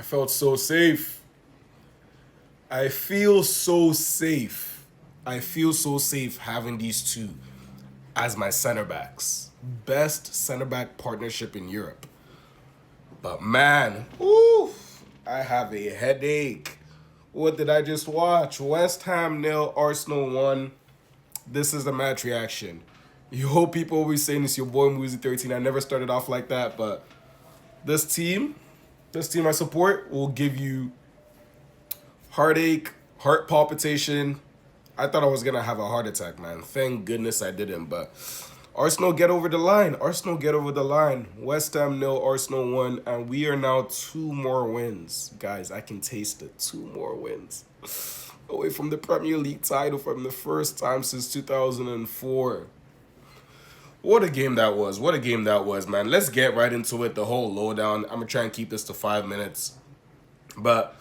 felt so safe. I feel so safe. I feel so safe having these two as my center backs. Best center back partnership in Europe. But man, I have a headache. What did I just watch? West Ham nil, Arsenal 1. This is the match reaction. You hope people always saying it's your boy Muzi 13. I never started off like that, but this team, this team I support will give you heartache, heart palpitation. I thought I was gonna have a heart attack, man. Thank goodness I didn't. But Arsenal get over the line. Arsenal get over the line. West Ham nil, Arsenal 1, and we are now 2 more wins, guys. I can taste it. 2 more wins away from the Premier League title from the first time since 2004. What a game that was. What a game that was, man. Let's get right into it. The whole lowdown. I'm gonna try and keep this to 5 minutes. But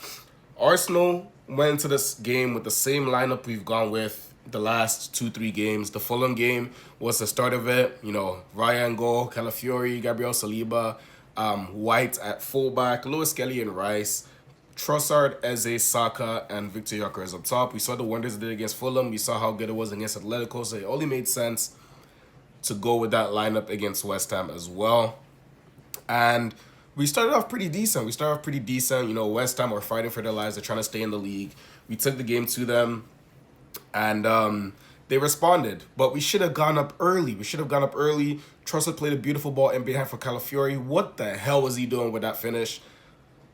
Arsenal went into this game with the same lineup we've gone with the last 2-3 games. The Fulham game was the start of it. You know, Ryan goal, Calafiori, Gabriel Saliba, White at fullback, Lewis Kelly and Rice, Trossard, Eze, Saka, and Victor Gyökeres up top. We saw the wonders it did against Fulham. We saw how good it was against Atletico. So it only made sense to go with that lineup against West Ham as well. And we started off pretty decent. You know, West Ham were fighting for their lives. They're trying to stay in the league. We took the game to them, and they responded. But we should have gone up early. Trossard played a beautiful ball in behind for Calafiori. What the hell was he doing with that finish?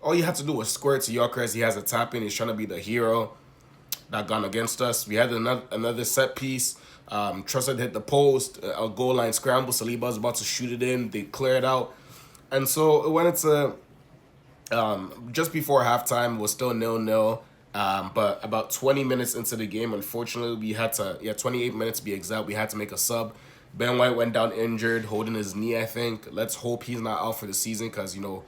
All you had to do was square it to Gyökeres. He has a tap in. He's trying to be the hero. That gone against us. We had another set piece. Trossard hit the post. A goal line scramble. Saliba was about to shoot it in. They clear it out. And so it went into just before halftime. It was still 0-0. But about 20 minutes into the game, unfortunately, we had to, 28 minutes to be exact, we had to make a sub. Ben White went down injured, holding his knee, I think. Let's hope he's not out for the season because, you know,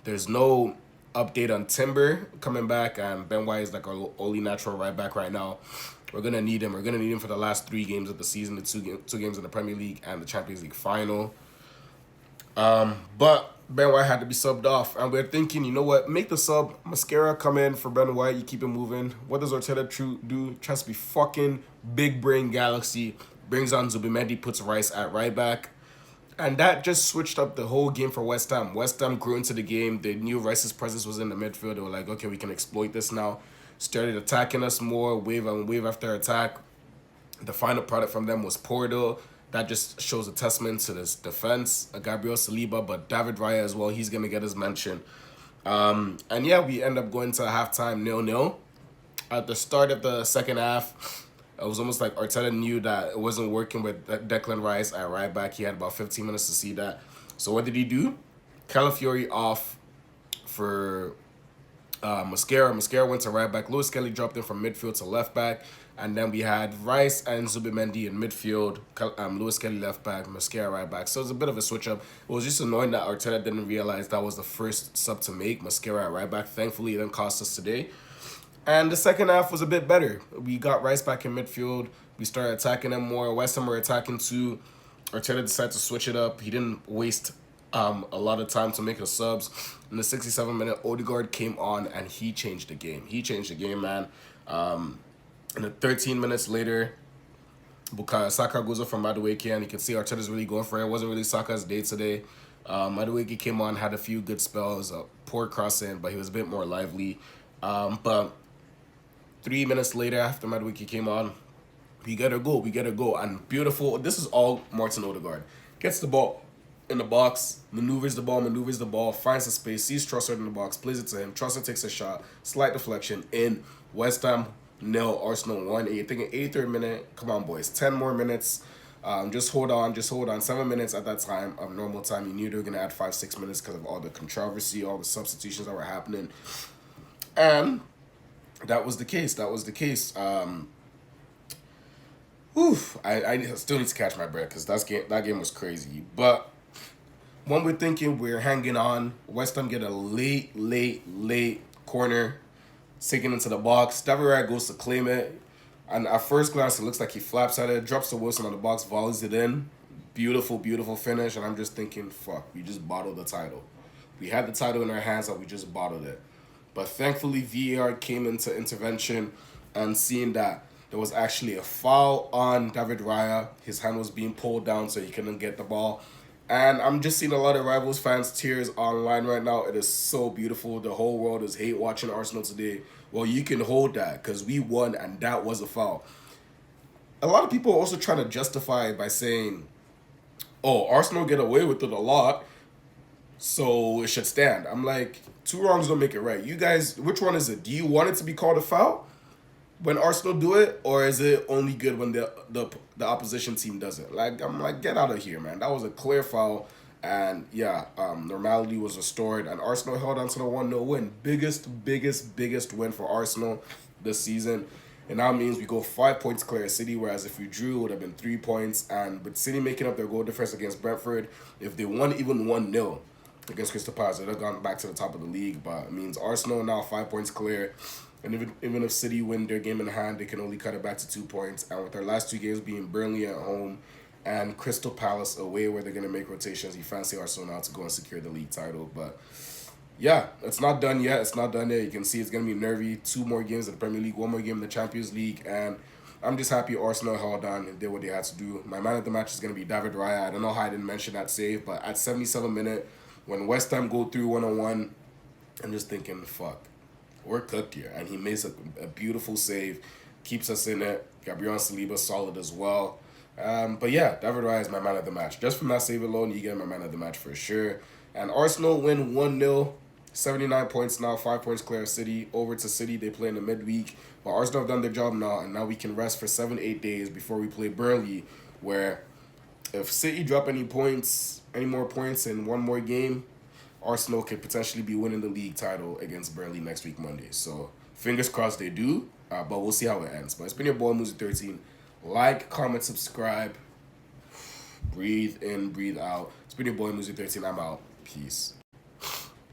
there's no update on Timber coming back. And Ben White is like our only natural right back right now. We're going to need him. We're going to need him for the last 3 games of the season, the two games in the Premier League and the Champions League final. But Ben White had to be subbed off, and we're thinking, you know what, make the sub. Mascara come in for Ben White, you keep it moving. What does Arteta do? Tries to be fucking big brain galaxy, brings on Zubimendi, puts Rice at right back, and that just switched up the whole game for West Ham. West Ham grew into the game. They knew Rice's presence was in the midfield. They were like, okay, we can exploit this now. Started attacking us more, wave on wave after attack. The final product from them was Porto. That just shows a testament to this defense. Gabriel Saliba, but David Raya as well. He's going to get his mention. And yeah, we end up going to halftime 0-0. At the start of the second half, it was almost like Arteta knew that it wasn't working with Declan Rice at right back. He had about 15 minutes to see that. So what did he do? Calafiori off for Mascara. Mascara went to right back. Lewis Kelly dropped in from midfield to left back. And then we had Rice and Zubimendi in midfield. Lewis Kelly left back, Mascara right back. So it was a bit of a switch up. It was just annoying that Arteta didn't realize that was the first sub to make, Mascara at right back. Thankfully, it didn't cost us today. And the second half was a bit better. We got Rice back in midfield. We started attacking them more. West Ham were attacking too. Arteta decided to switch it up. He didn't waste a lot of time to make the subs. In the 67-minute, Odegaard came on and he changed the game. He changed the game, man. And then 13 minutes later, Bukayo Saka goes up from Madueke, and you can see Arteta's really going for it. It wasn't really Saka's day today. Madueke came on, had a few good spells, a poor cross in, but he was a bit more lively. But 3 minutes later, after Madueke came on, we get a goal, and beautiful. This is all Martin Odegaard. Gets the ball in the box, maneuvers the ball, finds the space, sees Trossard in the box, plays it to him. Trossard takes a shot, slight deflection in. West Ham 0, Arsenal 1. And you're thinking 83rd minute, come on boys, 10 more minutes. Just hold on. 7 minutes at that time of normal time. You knew they were gonna add 5-6 minutes because of all the controversy, all the substitutions that were happening, and that was the case. I still need to catch my breath because that game was crazy. But when we're thinking we're hanging on, West Ham get a late corner, taken into the box. David Raya goes to claim it. And at first glance, it looks like he flaps at it, drops to Wilson on the box, volleys it in. Beautiful finish. And I'm just thinking, fuck, we just bottled the title. We had the title in our hands and we just bottled it. But thankfully, VAR came into intervention and seeing that there was actually a foul on David Raya. His hand was being pulled down so he couldn't get the ball. And I'm just seeing a lot of Rivals fans' tears online right now. It is so beautiful. The whole world is hate watching Arsenal today. Well, you can hold that because we won and that was a foul. A lot of people are also trying to justify it by saying, oh, Arsenal get away with it a lot, so it should stand. I'm like, two wrongs don't make it right. You guys, which one is it? Do you want it to be called a foul when Arsenal do it, or is it only good when the opposition team does it? Like, I'm like, get out of here, man. That was a clear foul, and yeah, normality was restored, and Arsenal held on to the 1-0 win. Biggest win for Arsenal this season. And that means we go 5 points clear of City, whereas if we drew, it would have been 3 points. And with City making up their goal difference against Brentford, if they won even 1-0 against Crystal Palace, they'd have gone back to the top of the league. But it means Arsenal now 5 points clear. And even if City win their game in hand, they can only cut it back to 2 points. And with their last two games being Burnley at home and Crystal Palace away, where they're going to make rotations, you fancy Arsenal now to go and secure the league title. But yeah, it's not done yet. It's not done yet. You can see it's going to be nervy. 2 more games in the Premier League, 1 more game in the Champions League. And I'm just happy Arsenal held on and did what they had to do. My man of the match is going to be David Raya. I don't know how I didn't mention that save, but at 77 minute, when West Ham go through 1-1, I'm just thinking, fuck, we're cooked here. And he makes a beautiful save, keeps us in it. Gabriel Saliba solid as well. But yeah, David Raya is my man of the match. Just from that save alone, you get my man of the match for sure. And Arsenal win 1-0. 79 points now, 5 points clear of City. Over to City, they play in the midweek. But Arsenal have done their job now, and now we can rest for 7-8 days before we play Burnley, where if City drop any more points in one more game, Arsenal could potentially be winning the league title against Burnley next week, Monday. So fingers crossed they do, but we'll see how it ends. But it's been your boy, Muzi13. Like, comment, subscribe. Breathe in, breathe out. It's been your boy, Muzi13. I'm out. Peace.